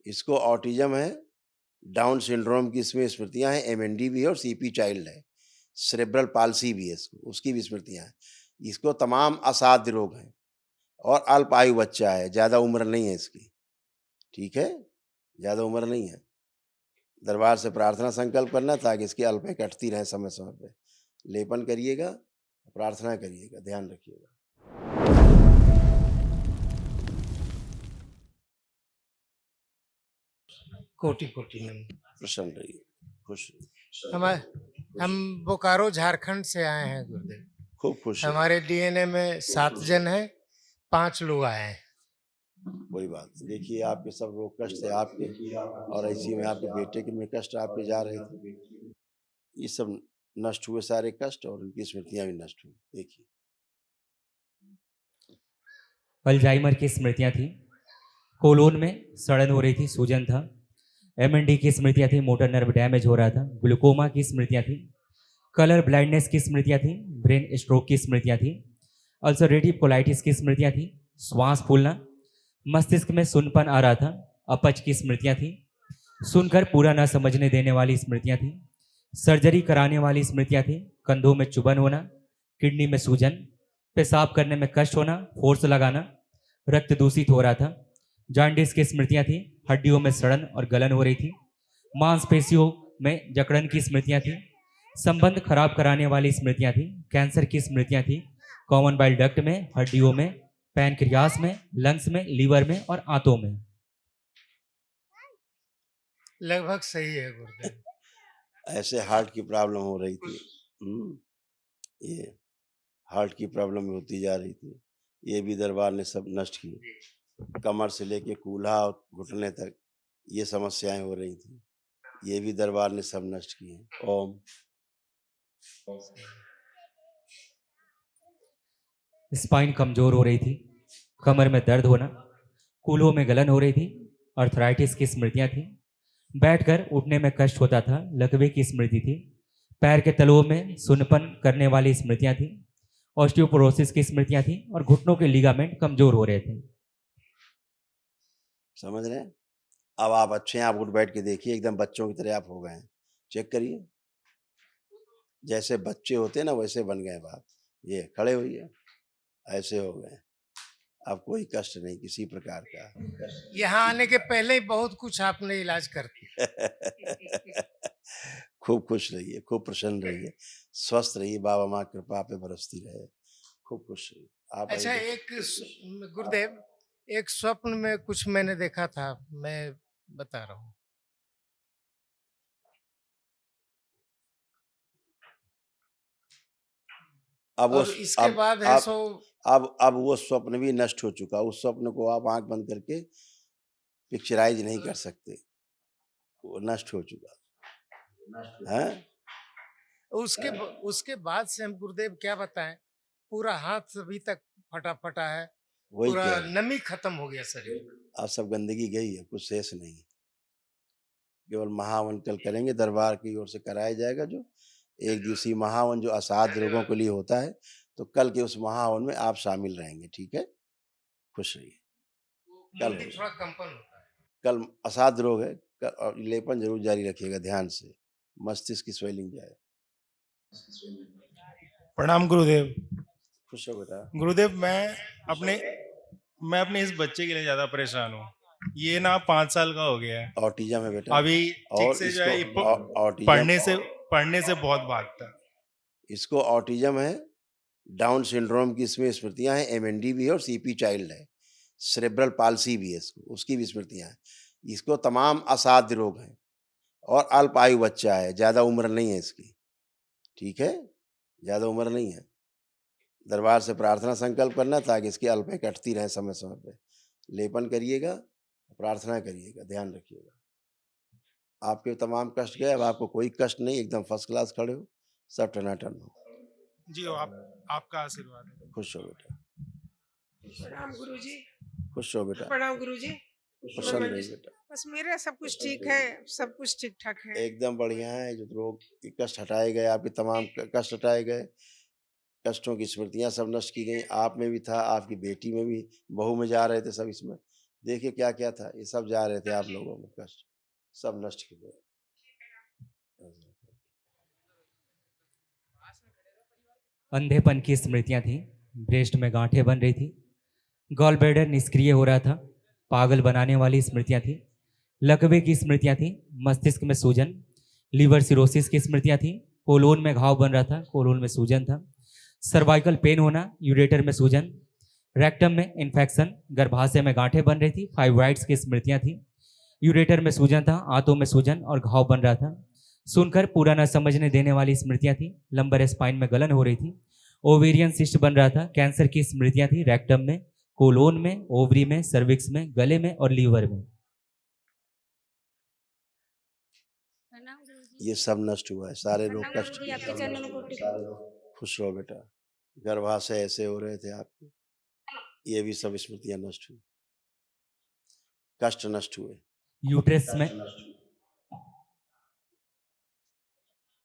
इसको ऑटिज्म है, down syndrome की इसमें स्मृतियाँ हैं, एमएनडी भी है और सीपी चाइल्ड है, सेरेब्रल पाल्सी भी है इसको, उसकी भी स्मृतियाँ हैं। इसको तमाम असाध्य रोग हैं और अल्प आयु बच्चा है, ज़्यादा उम्र नहीं है इसकी, ठीक है? ज़्यादा उम्र नहीं है। दरबार से प्रार्थना संकल्प करना ताकि इसकी अल्पें कटती रहें समय-समय पे। लेपन करिएगा, प्रार्थना करिएगा, ध्यान रखिएगा। कोटि-कोटि नमन। प्रसन्न रहिए, खुश रहिए। हम बोकारो झारखंड से आए हैं गुरुदेव। खूब खुश रहिए, हमारे डीएनए में 7 जन हैं, 5 लोग आए हैं। कोई बात नहीं। देखिए आपके सब रोग कष्ट थे आपके और ऐसे में आपके बेटे के में कष्ट आपके जा रहे थे। ये सब नष्ट हुए सारे कष्ट और उनकी स्मृतियाँ भी नष्ट हुई। देखिए। अल्जाइमर की स्मृतियाँ थी, कोलोन में सड़न हो रही थी, सूजन था, एमएनडी की स्मृतियाँ थी, मोटर नर्व डैमेज हो रहा था, ग्लूकोमा की स्मृतियाँ थी, कलर ब्लाइंडनेस की स्मृतियाँ थी, ब्रेन स्ट्रोक की स्मृतियाँ थी, अल्सरेटिव कोलाइटिस की स्मृतियाँ थी, श्वास फूलना, मस्तिष्क में सुनपन आ रहा था, अपच की स्मृतियाँ थी, सुनकर पूरा न समझने देने वाली स्मृतियाँ थी, सर्जरी कराने वाली स्मृतियाँ थी, कंधों में चुभन होना, किडनी में सूजन, पेशाब करने में कष्ट होना, फोर्स लगाना, रक्त दूषित हो रहा था, जॉन्डिस की स्मृतियाँ थी, हड्डियों में सड़न और गलन हो रही थी, मांसपेशियों में जकड़न की स्मृतियाँ थी, संबंध खराब कराने वाली स्मृतियाँ थी, कैंसर की स्मृतियाँ थी, कॉमन बाइल डक्ट में, हड्डियों में, पैनक्रियास में, लंग्स में, लीवर में और आंतों में। लगभग सही है गुरुदेव। ऐसे हार्ट की प्रॉब्लम हो रही थी। ये हार्ट की प्रॉब्लम होती जा रही थी। ये भी दरबार ने सब नष्ट की। कमर से लेके कूल्हा और घुटने तक ये समस्याएं हो रही थी। ये भी दरबार ने सब नष्ट की हैं। ओम। स्पाइन कमजोर हो रही थी, कमर में दर्द होना, कूल्हों में गलन हो रही थी, अर्थराइटिस की स्मृतियां थी, बैठकर उठने में कष्ट होता था, लकवे की स्मृति थी, पैर के तलुओं में सुनपन करने वाली स्मृतियां थी, ऑस्टियोपोरोसिस की स्मृतियां थी और घुटनों के लिगामेंट कमजोर हो रहे थे। समझ रहे हैं? अब आप अच्छे हैं, आप उठ बैठ के देखिए, एकदम बच्चों की तरह आप हो गए हैं। चेक करिए, जैसे बच्चे होते हैं ना वैसे बन गए आप। ये खड़े होइए, ऐसे हो गए। अब कोई कष्ट नहीं किसी प्रकार का। यहाँ आने के पहले ही बहुत कुछ आपने इलाज कर दिया। खूब खुश रहिए, खूब प्रसन्न रहिए, स्वस्थ रहिए, बाबा माँ कृपा पे बरसती रहे। खूब खुश रहिए। आप अच्छा, आइए। गुरुदेव, एक स्वप्न में कुछ मैंने देखा था, मैं बता रहा हूँ। अब वो और इसके बाद है सो अब वो स्वप्न भी नष्ट हो चुका। उस स्वप्न को आप आंख बंद करके पिक्चराइज नहीं कर सकते, वो नष्ट हो चुका है। उसके बाद से हम गुरुदेव क्या बताएं, पूरा हाथ अभी तक फटा फटा है, वही पूरा कह रहे हैं। नमी खत्म हो गया शरीर। अब सब गंदगी गई है, कुछ शेष नहीं है। केवल महावन कल करेंगे, दरबार की ओर से कराया जाएगा जो एक दिवसीय महावन जो असाध्य रोगों के लिए होता है। तो कल के उस महावन में आप शामिल रहेंगे, ठीक है? खुश रहिए। कल मुंडी थोड़ा कंपन होता है। कल असाध्य रोग है। और लेपन जरूर जारी रखिएगा ध्यान से, मस्तिष्क की स्वेलिंग जाए। प्रणाम गुरुदेव। खुश हो बेटा। गुरुदेव, मैं अपने इस बच्चे के लिए ज्यादा परेशान हूँ। ये ना 5 साल का हो गया है, ऑटिज्म है बेटा। अभी ठीक और से जो इसको है ऑटिज्म पढ़ने से बहुत भागता है। इसको ऑटिज्म है, डाउन सिंड्रोम की इसमें स्मृतियां हैं, एमएनडी भी है और सीपी चाइल्ड है, सेरेब्रल पाल्सी भी है इसको, उसकी भी स्मृतियां हैं। इसको तमाम असाध्य रोग हैं और अल्प आयु बच्चा है, ज़्यादा उम्र नहीं है इसकी, ठीक है? ज़्यादा उम्र नहीं है। दरबार से प्रार्थना संकल्प करना ताकि इसकी अल्पें कटती रहें समय-समय पे। लेपन करिएगा, प्रार्थना करिएगा, ध्यान रखिएगा। आपके तमाम कष्ट गए, अब आपको कोई कष्ट नहीं, एकदम फर्स्ट क्लास खड़े हो, सब टनाटन हो। जी, आपका आशीर्वाद है। खुश हो बेटा, प्रणाम गुरुजी। खुश हो बेटा, प्रणाम गुरुजी। प्रसन्न रहिए बेटा। बस मेरा सब कुछ ठीक है, सब कुछ ठीक ठाक है। एकदम बढ़िया है, जो रोग के कष्ट हटाए गए, आपके तमाम कष्ट हटाए गए, कष्टों की स्मृतियां सब नष्ट की गई। आप में भी था, आपकी बेटी में भी, बहू में जा रहे थे सब इसमें। देखिए क्या क्या था, ये सब जा रहे थे आप लोगों में कष्ट, सब नष्ट हो गए। अंधेपन की स्मृतियां थी, ब्रेस्ट में गांठें बन रही थी, गॉल ब्लैडर निष्क्रिय हो रहा था, पागल बनाने वाली स्मृतियां थी, लकवे की स्मृतियां थी, मस्तिष्क में सूजन, लीवर सिरोसिस की स्मृतियां थी, कोलोन में घाव बन रहा था, कोलोन में सूजन था, सर्वाइकल पेन होना, यूरेटर में सूजन, रेक्टम में इन्फेक्शन, गर्भाशय में गांठें बन रही थी, फाइब्राइड्स की स्मृतियां थी, यूरेटर में सूजन था, आंतों में सूजन और घाव बन रहा था, सुनकर पूरा न समझने देने वाली स्मृतियां थी, लंबर स्पाइन में गलन हो रही थी, ओवेरियन सिस्ट बन रहा था, कैंसर की स्मृतियां थी, रेक्टम में, कोलोन में, ओवरी में, सर्विक्स में, गले में और लीवर में। प्रणाम गुरुजी। ये सब नष्ट हुआ है, सारे रोग प्रणाम कष्ट गुरुजी, आपके चरणों में कोटि सारे लोग खुश रहो बेटा। गर्भाशय ऐसे हो रहे थे आपके, ये भी सब स्मृतियां नष्ट हुई, कष्ट नष्ट हुए।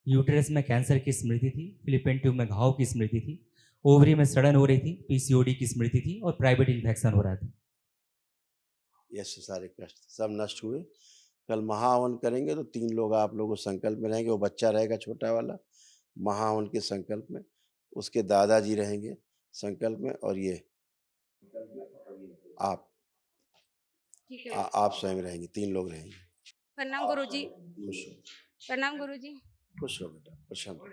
यूट्रस में कैंसर की स्मृति थी, फिलिपिन ट्यूब में घाव की स्मृति थी, ओवरी में सड़न हो रही थी, पीसीओडी की स्मृति थी और प्राइवेट इन्फेक्शन हो रहा था। ये सारे कष्ट सब नष्ट हुए। कल महाहवन करेंगे तो 3 लोग आप लोगों संकल्प में रहेंगे, वो बच्चा रहेगा छोटा वाला महाहवन के संकल्प में, उसके दादाजी रहेंगे संकल्प में, और ये आप ठीक है। आप स्वयं रहेंगे, 3 लोग रहेंगे। प्रणाम गुरुजी। खुश हो, प्रणाम गुरुजी। खुश हो बेटा, प्रसन्न हो।